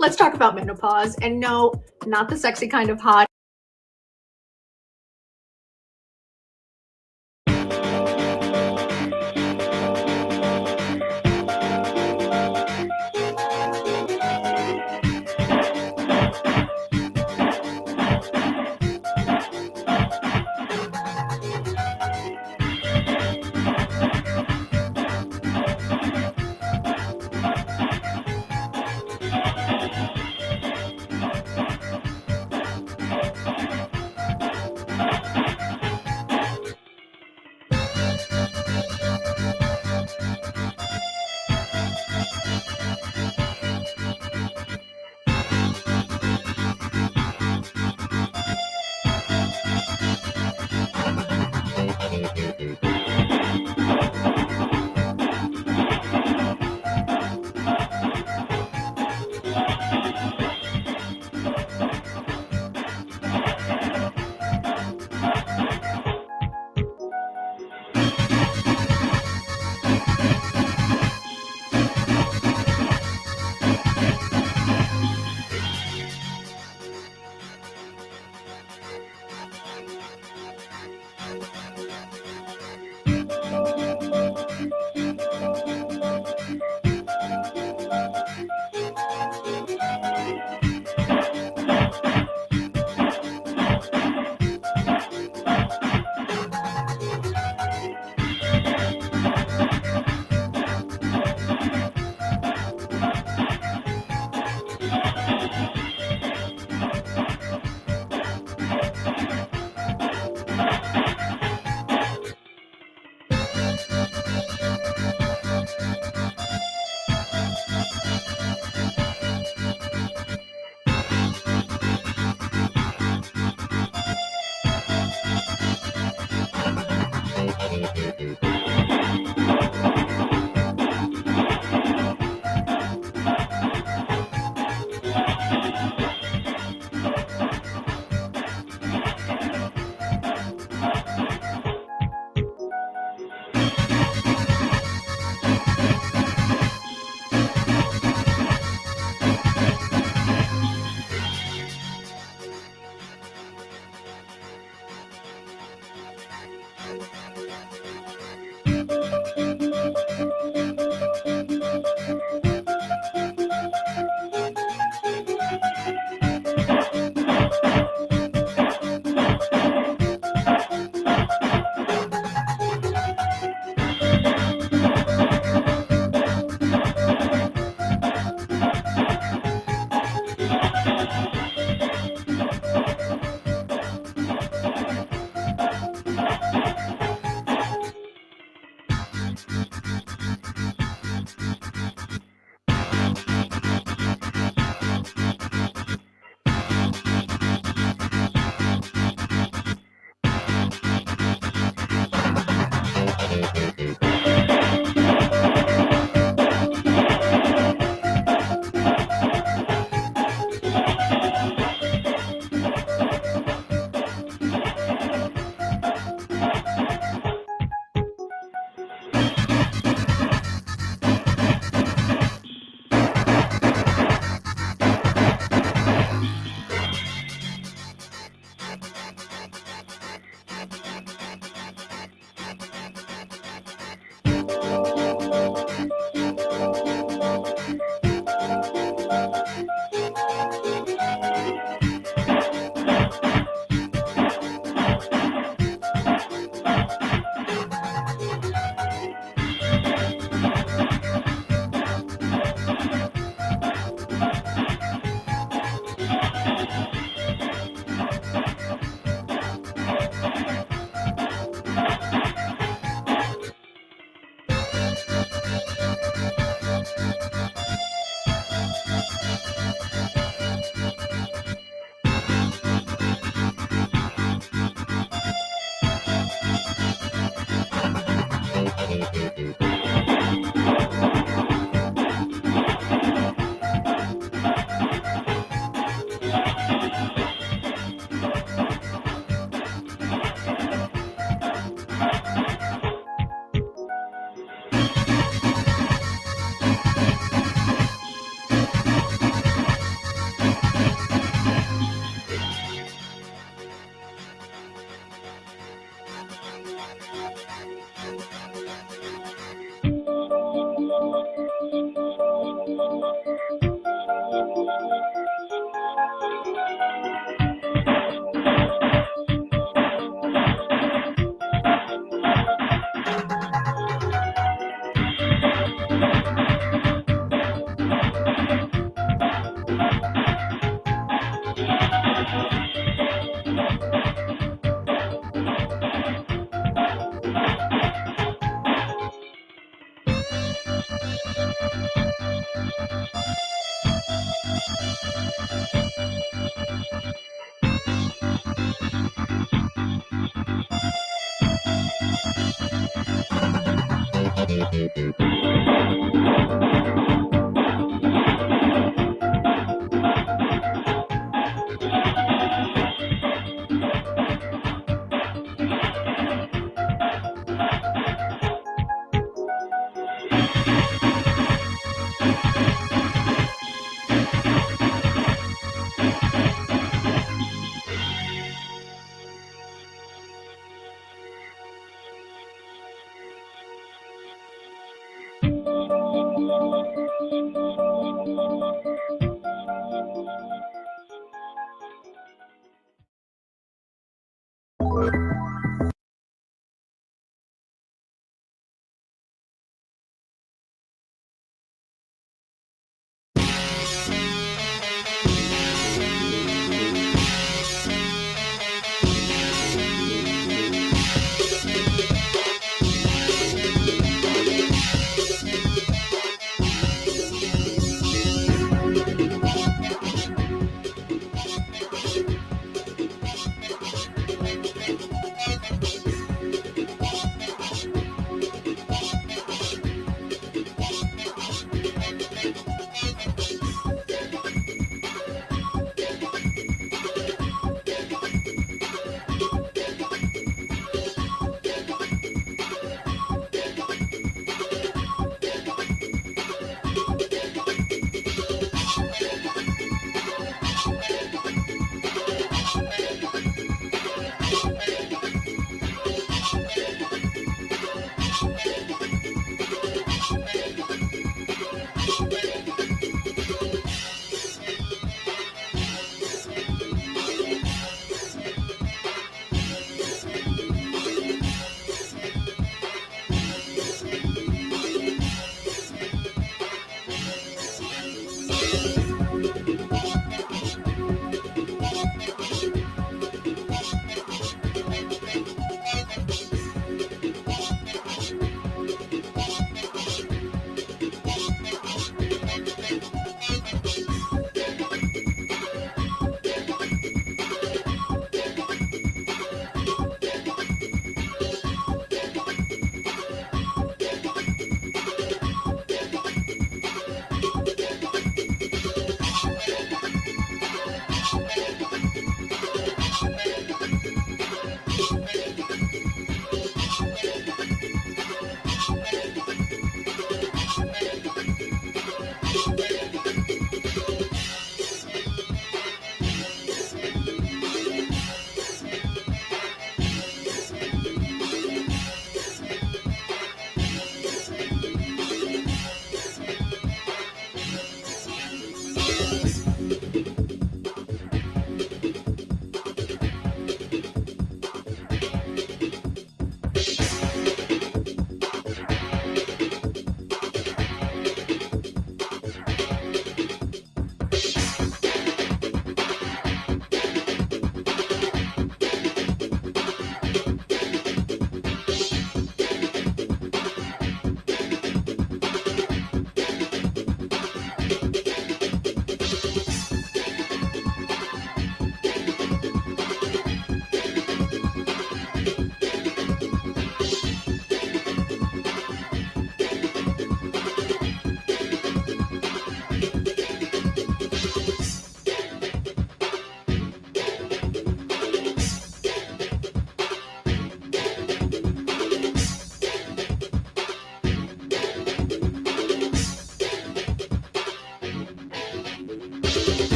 Let's talk about menopause. And no, not the sexy kind of hot.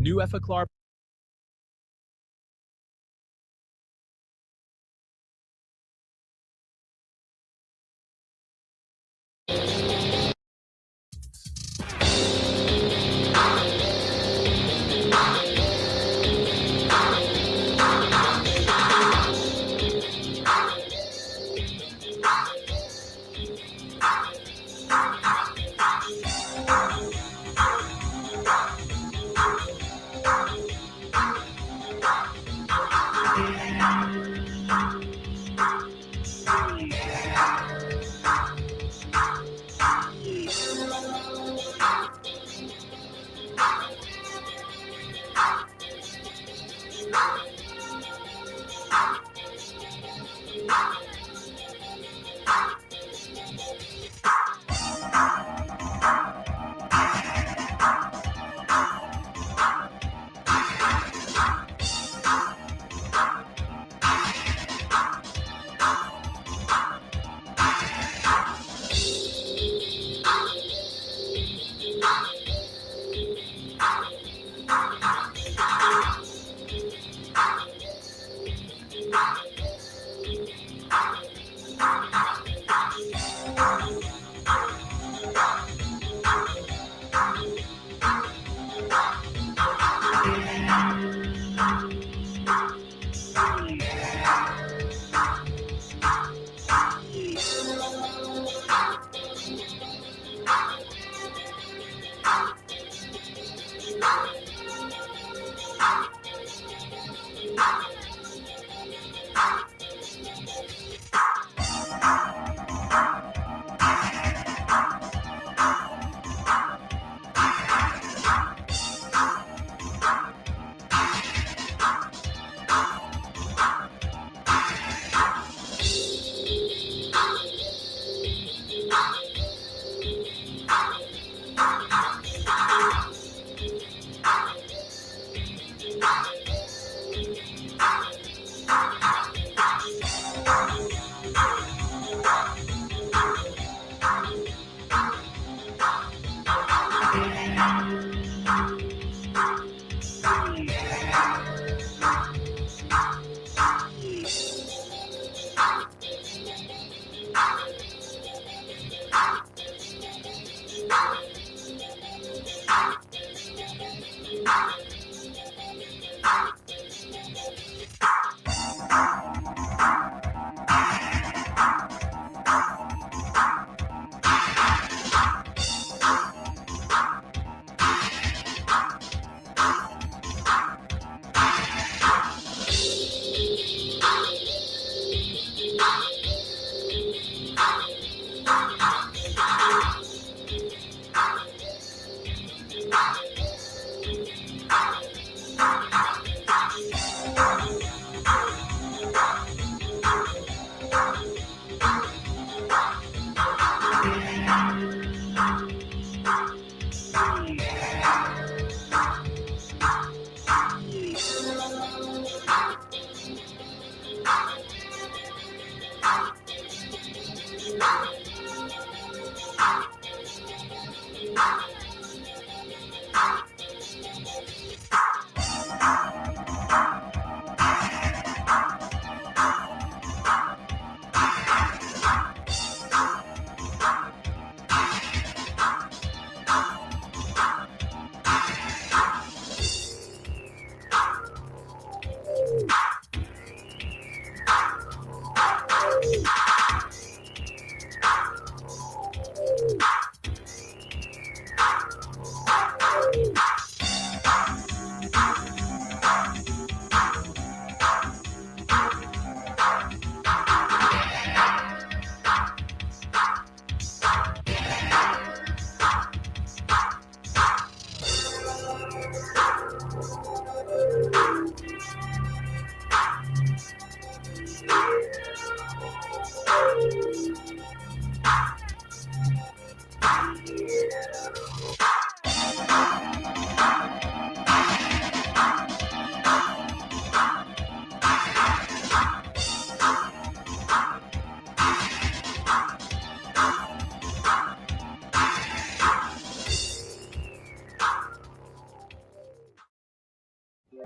New Epiclar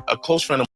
A close friend of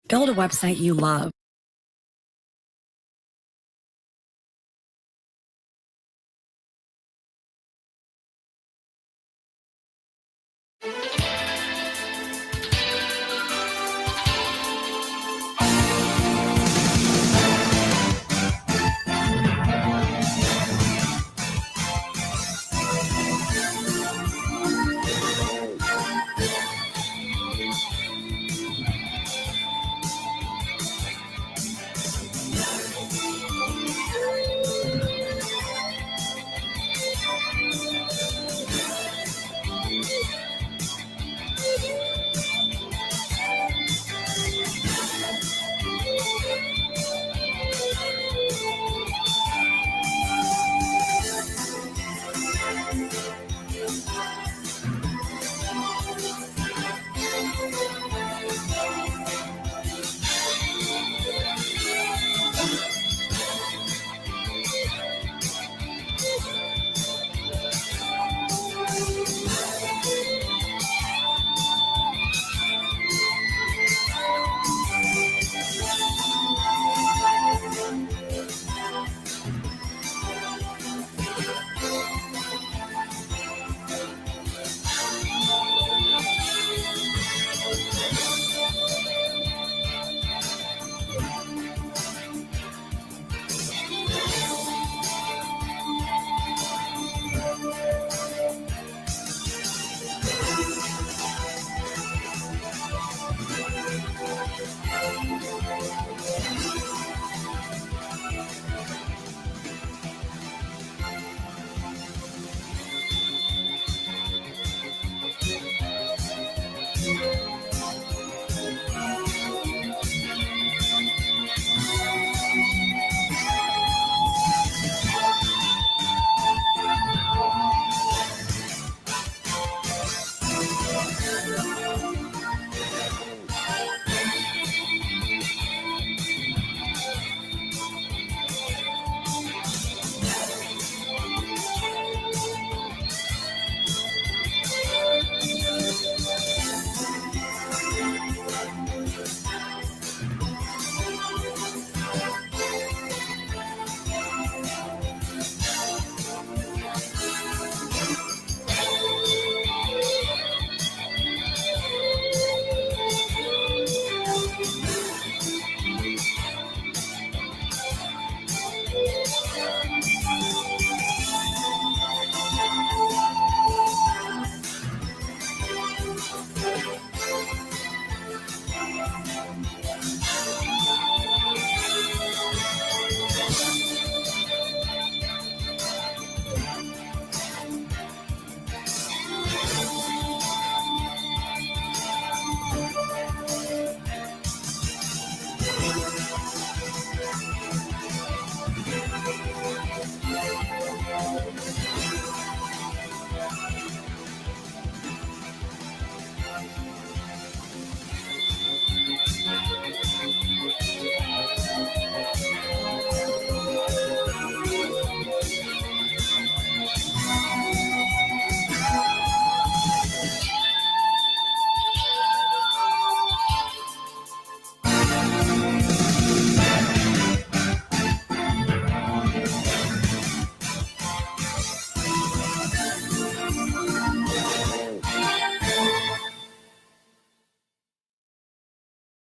Build a website you love